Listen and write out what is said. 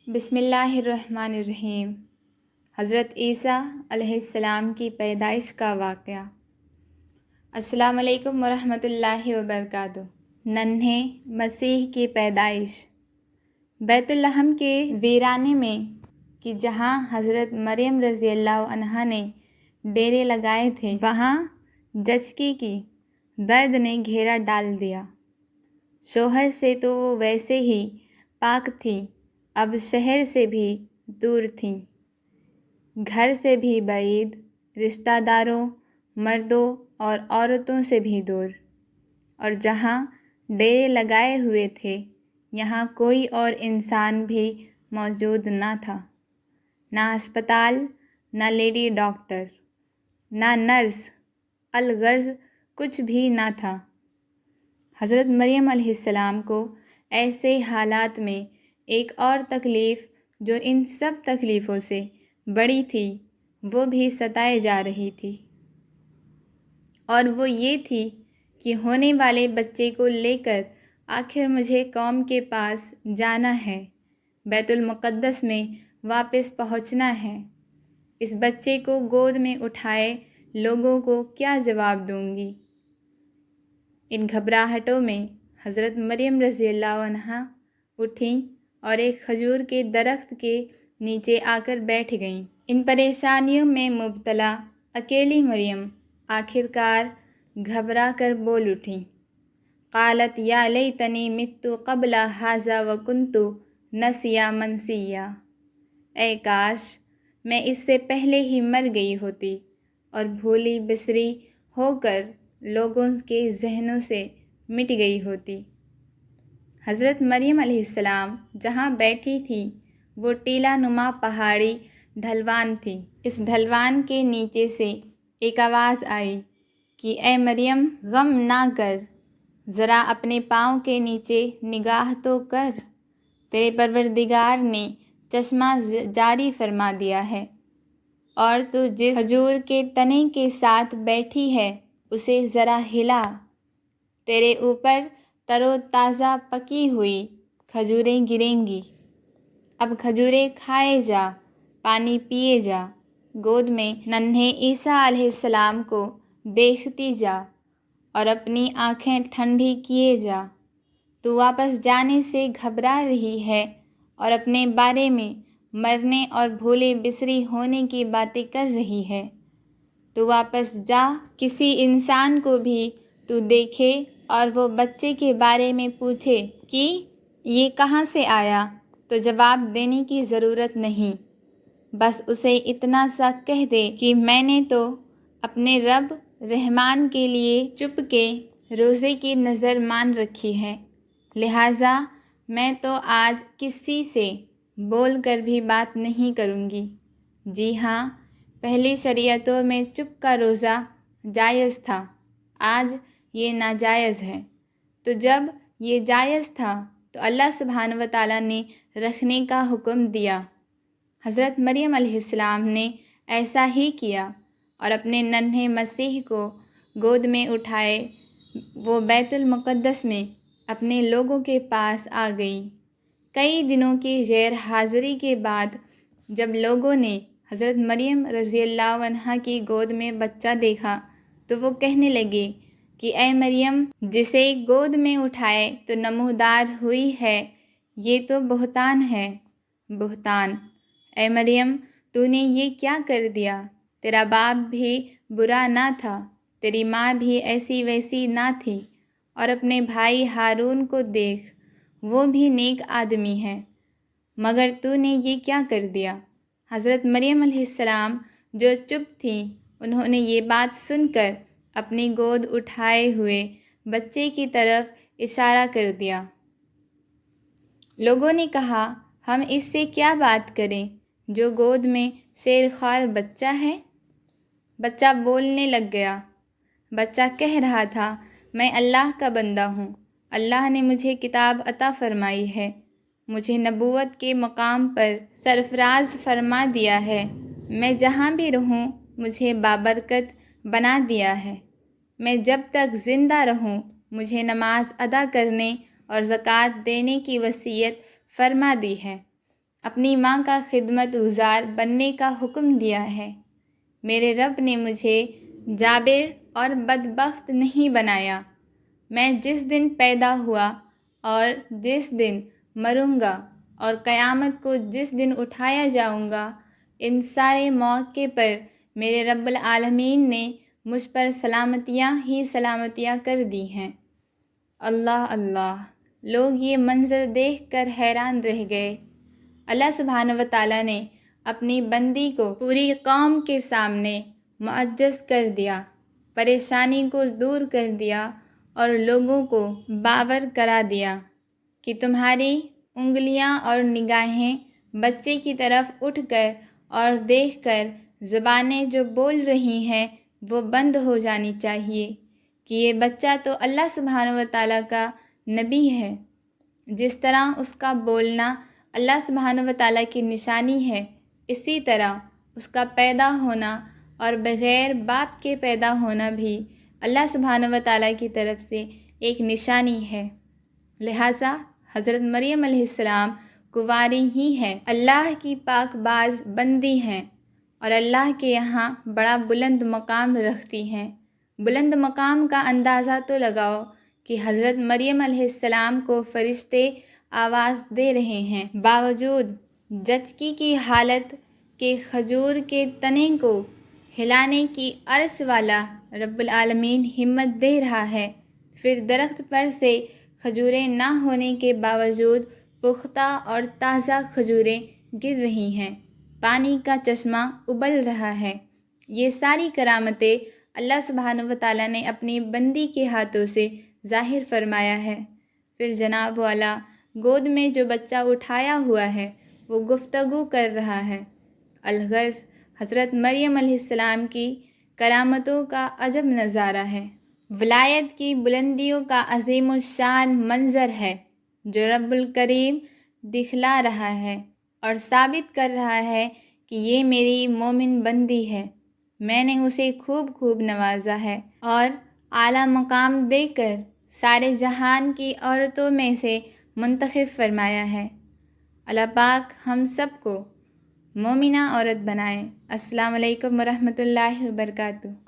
بسم اللہ الرحمن الرحیم۔ حضرت عیسیٰ علیہ السلام کی پیدائش کا واقعہ۔ السلام علیکم ورحمۃ اللہ وبرکاتہ۔ ننھے مسیح کی پیدائش۔ بیت لحم کے ویرانے میں کہ جہاں حضرت مریم رضی اللہ عنہا نے ڈیرے لگائے تھے، وہاں زچگی کی درد نے گھیرا ڈال دیا۔ شوہر سے تو وہ ویسے ہی پاک تھی، اب شہر سے بھی دور تھیں، گھر سے بھی بعید، رشتہ داروں، مردوں اور عورتوں سے بھی دور، اور جہاں ڈیرے لگائے ہوئے تھے یہاں کوئی اور انسان بھی موجود نہ تھا، نہ ہسپتال، نہ لیڈی ڈاکٹر، نہ نرس، الغرض کچھ بھی نہ تھا۔ حضرت مریم علیہ السلام کو ایسے حالات میں ایک اور تکلیف جو ان سب تکلیفوں سے بڑی تھی وہ بھی ستائے جا رہی تھی، اور وہ یہ تھی کہ ہونے والے بچے کو لے کر آخر مجھے قوم کے پاس جانا ہے، بیت المقدس میں واپس پہنچنا ہے۔ اس بچے کو گود میں اٹھائے لوگوں کو کیا جواب دوں گی؟ ان گھبراہٹوں میں حضرت مریم رضی اللہ عنہا اٹھیں اور ایک کھجور کے درخت کے نیچے آ کر بیٹھ گئیں۔ ان پریشانیوں میں مبتلا اکیلی مریم آخرکار گھبرا کر بول اٹھیں۔ قالت یا لیتنی مت قبل ھذا وکنت نسیا منسیا۔ اے کاش میں اس سے پہلے ہی مر گئی ہوتی اور بھولی بسری ہو کر لوگوں کے ذہنوں سے مٹ گئی ہوتی۔ حضرت مریم علیہ السلام جہاں بیٹھی تھی وہ ٹیلہ نما پہاڑی ڈھلوان تھی۔ اس ڈھلوان کے نیچے سے ایک آواز آئی کہ اے مریم غم نہ کر، ذرا اپنے پاؤں کے نیچے نگاہ تو کر، تیرے پروردگار نے چشمہ جاری فرما دیا ہے، اور تو جس کھجور کے تنے کے ساتھ بیٹھی ہے اسے ذرا ہلا، تیرے اوپر تر و تازہ پکی ہوئی کھجوریں گریں گی، اب کھجوریں کھائے جا، پانی پیے جا، گود میں ننھے عیسیٰ علیہ السلام کو دیکھتی جا اور اپنی آنکھیں ٹھنڈی کیے جا۔ تو واپس جانے سے گھبرا رہی ہے اور اپنے بارے میں مرنے اور بھولے بسری ہونے کی باتیں کر رہی ہے، تو واپس جا، کسی انسان کو بھی تو دیکھے اور وہ بچے کے بارے میں پوچھے کہ یہ کہاں سے آیا، تو جواب دینے کی ضرورت نہیں، بس اسے اتنا سا کہہ دے کہ میں نے تو اپنے رب رحمان کے لیے چپ کے روزے کی نظر مان رکھی ہے، لہٰذا میں تو آج کسی سے بول کر بھی بات نہیں کروں گی۔ جی ہاں، پہلی شریعتوں میں چپ کا روزہ جائز تھا، آج یہ ناجائز ہے، تو جب یہ جائز تھا تو اللہ سبحانہ و تعالیٰ نے رکھنے کا حکم دیا۔ حضرت مریم علیہ السلام نے ایسا ہی کیا اور اپنے ننھے مسیح کو گود میں اٹھائے وہ بیت المقدس میں اپنے لوگوں کے پاس آ گئیں۔ کئی دنوں کی غیر حاضری کے بعد جب لوگوں نے حضرت مریم رضی اللہ عنہا کی گود میں بچہ دیکھا تو وہ کہنے لگے کہ اے مریم، جسے گود میں اٹھائے تو نمودار ہوئی ہے، یہ تو بہتان ہے، بہتان۔ اے مریم، تو نے یہ کیا کر دیا؟ تیرا باپ بھی برا نہ تھا، تیری ماں بھی ایسی ویسی نہ تھی، اور اپنے بھائی ہارون کو دیکھ، وہ بھی نیک آدمی ہے، مگر تو نے یہ کیا کر دیا؟ حضرت مریم علیہ السلام جو چپ تھیں، انہوں نے یہ بات سن کر اپنی گود اٹھائے ہوئے بچے کی طرف اشارہ کر دیا۔ لوگوں نے کہا ہم اس سے کیا بات کریں جو گود میں شیر خوار بچہ ہے؟ بچہ بولنے لگ گیا۔ بچہ کہہ رہا تھا میں اللہ کا بندہ ہوں، اللہ نے مجھے کتاب عطا فرمائی ہے، مجھے نبوت کے مقام پر سرفراز فرما دیا ہے، میں جہاں بھی رہوں مجھے بابرکت بنا دیا ہے، میں جب تک زندہ رہوں مجھے نماز ادا کرنے اور زکوٰۃ دینے کی وصیت فرما دی ہے، اپنی ماں کا خدمت گزار بننے کا حکم دیا ہے۔ میرے رب نے مجھے جابر اور بدبخت نہیں بنایا۔ میں جس دن پیدا ہوا اور جس دن مروں گا اور قیامت کو جس دن اٹھایا جاؤں گا، ان سارے موقع پر میرے رب العالمین نے مجھ پر سلامتیاں ہی سلامتیاں کر دی ہیں۔ اللہ اللہ! لوگ یہ منظر دیکھ کر حیران رہ گئے۔ اللہ سبحانہ و تعالیٰ نے اپنی بندی کو پوری قوم کے سامنے معجز کر دیا، پریشانی کو دور کر دیا اور لوگوں کو باور کرا دیا کہ تمہاری انگلیاں اور نگاہیں بچے کی طرف اٹھ کر اور دیکھ کر زبانیں جو بول رہی ہیں وہ بند ہو جانی چاہیے کہ یہ بچہ تو اللہ سبحانہ و تعالیٰ کا نبی ہے۔ جس طرح اس کا بولنا اللہ سبحانہ و تعالیٰ کی نشانی ہے، اسی طرح اس کا پیدا ہونا اور بغیر باپ کے پیدا ہونا بھی اللہ سبحانہ و تعالیٰ کی طرف سے ایک نشانی ہے۔ لہٰذا حضرت مریم علیہ السلام کنواری ہی ہیں، اللہ کی پاک باز بندی ہیں اور اللہ کے یہاں بڑا بلند مقام رکھتی ہیں۔ بلند مقام کا اندازہ تو لگاؤ کہ حضرت مریم علیہ السلام کو فرشتے آواز دے رہے ہیں، باوجود زچگی کی حالت کے کھجور کے تنے کو ہلانے کی عرش والا رب العالمین ہمت دے رہا ہے، پھر درخت پر سے کھجوریں نہ ہونے کے باوجود پختہ اور تازہ کھجوریں گر رہی ہیں، پانی کا چشمہ ابل رہا ہے۔ یہ ساری کرامتیں اللہ سبحانہ و تعالیٰ نے اپنی بندی کے ہاتھوں سے ظاہر فرمایا ہے۔ پھر جناب والا گود میں جو بچہ اٹھایا ہوا ہے وہ گفتگو کر رہا ہے۔ الغرض حضرت مریم علیہ السلام کی کرامتوں کا عجب نظارہ ہے، ولایت کی بلندیوں کا عظیم الشان منظر ہے جو رب الکریم دکھلا رہا ہے اور ثابت کر رہا ہے کہ یہ میری مومن بندی ہے، میں نے اسے خوب خوب نوازا ہے اور اعلیٰ مقام دے کر سارے جہان کی عورتوں میں سے منتخب فرمایا ہے۔ اللہ پاک ہم سب کو مومنہ عورت بنائے۔ السلام علیکم ورحمۃ اللہ وبرکاتہ۔